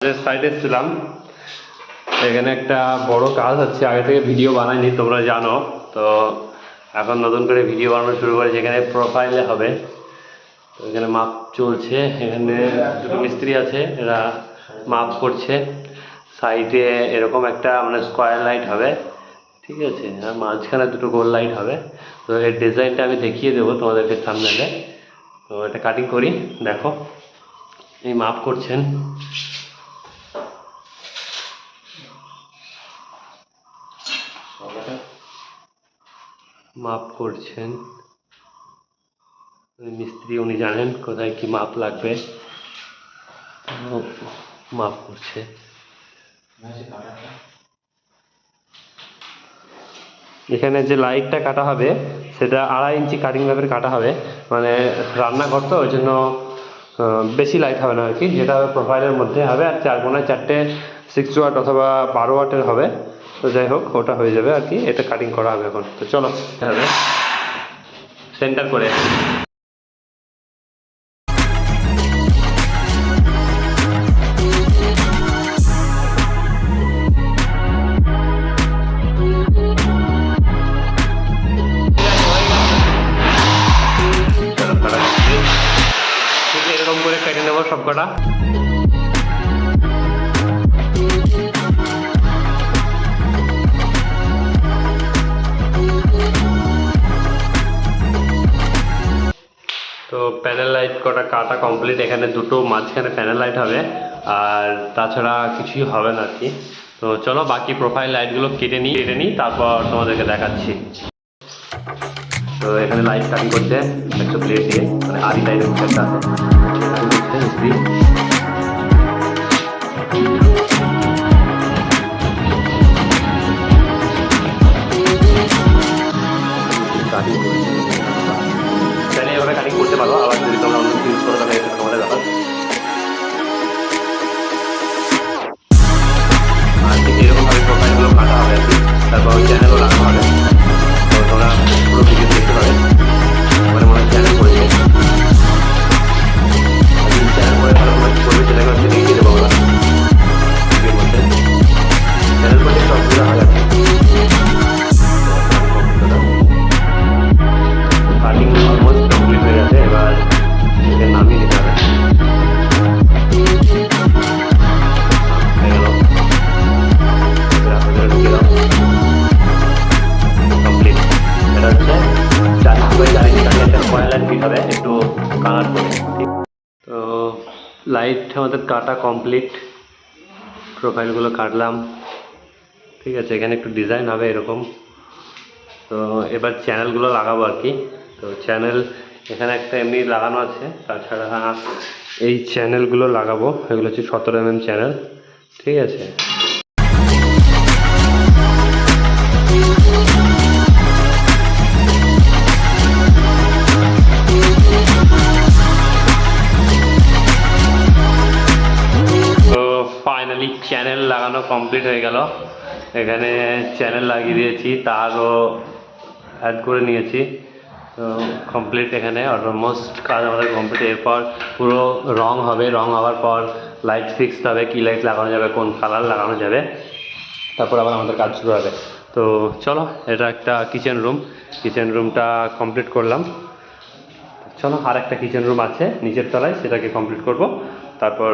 সাইডে এসেছিলাম, এখানে একটা বড় কাজ হচ্ছে। আগে থেকে ভিডিও বানাইনি, তোমরা জানো তো। এখন নতুন করে ভিডিও বানানো শুরু করেছে। এখানে প্রোফাইলে হবে, তো এখানে মাপ চলছে। এখানে দুটো মিস্ত্রি আছে, এরা মাপ করছে। সাইডে এরকম একটা স্কোয়ার লাইট হবে, ঠিক আছে, আর মাঝখানে দুটো গোল লাইট হবে। তো এর ডিজাইনটা আমি দেখিয়ে দেবো তোমাদেরকে সামনে। তো এটা কাটিং করি, দেখো এই মাপ করছেন। মাপ করছেন মিস্ত্রি, উনি জানেন কোথায় কি মাপ লাগবে, মাপ করছে। এখানে যে লাইটটা কাটা হবে সেটা 2.5 ইঞ্চি কাটিং ভাবে কাটা হবে, রান্নাঘর তো, ওই জন্য বেশি লাইট হবে না আর কি। যেটা হবে প্রোফাইলের মধ্যে হবে, আর 4 কোণায় 4টে 6 ওয়াট অথবা 12 ওয়াটের হবে। তো যাই হোক, ওটা হয়ে যাবে আর কি। এটা কাটিং করা হবে এখন। তো চলো, হবে সেন্টার করে। এরকম করে কেটে নেবো সব কটা। তো প্যানেল লাইট কটা কাটা কমপ্লিট। এখানে দুটো মাঝখানে প্যানেল লাইট হবে, আর তাছাড়া কিছুই হবে না আর কি। তো চলো বাকি প্রোফাইল লাইটগুলো কেটে নিই, তারপর তোমাদেরকে দেখাচ্ছি। তো এখানে লাইট কাটিং করছে একটা প্লেট দিয়ে, আদি লাইটের একটা আছে। চাইলে এভাবে কাটিং করতে পারো, আবার যদি তোমরা অন্য কিছু ইউজ করো তাহলে এটা তোমাদের ব্যাপার। আর ঠিক এরকমভাবে প্রোফাইলগুলো কাটা হবে আর কি, তারপর ওই চ্যানেলও রাখা হবে। তো তোমরা পুরো ভিডিও দেখতে পাবে, মনে হয় চ্যানেল করেছে। চ্যানেল করে তাহলে তোমরা কী করবে সেটাকে হচ্ছে দেখিয়ে দেবো আমরা ভিডিওর মধ্যে। চ্যানেল করলে একটু অসুবিধা হয় আর কি। কাটিং অলমোস্ট কমপ্লিট হয়ে গেছে, এবার একে নামিয়ে নিতে হবে। হয়ে গেল, ঢুকে দাও, কমপ্লিট। এটা হচ্ছে 4x4 ইঞ্চি একটা স্কোয়ার লাইট ফিট হবে, একটু কালার করে। তো লাইট আমাদের কাটা কমপ্লিট, প্রোফাইলগুলো কাটলাম, ঠিক আছে। এখানে একটু ডিজাইন হবে এরকম। তো এবার চ্যানেলগুলো লাগাবো আর কি। তো চ্যানেল এখানে একটা এমনি লাগানো আছে, তাছাড়া এই চ্যানেলগুলো লাগাবো। এগুলো হচ্ছে 17 mm চ্যানেল, ঠিক আছে। তো ফাইনালি চ্যানেল লাগানো কমপ্লিট হয়ে গেল। এখানে চ্যানেল লাগিয়ে দিয়েছি, তারও অ্যাড করে নিয়েছি। তো কমপ্লিট, এখানে অলমোস্ট কাজ আমাদের কমপ্লিট। এরপর পুরো রং হবে, রং হওয়ার পর লাইট ফিক্সড হবে, কী লাইট লাগানো যাবে, কোন কালার লাগানো যাবে, তারপর আবার আমাদের কাজ শুরু হবে। তো চলো, এটা একটা কিচেন রুম, কিচেন রুমটা কমপ্লিট করলাম। চলো, আর একটা কিচেন রুম আছে নিচের তলায়, সেটাকে কমপ্লিট করব। তারপর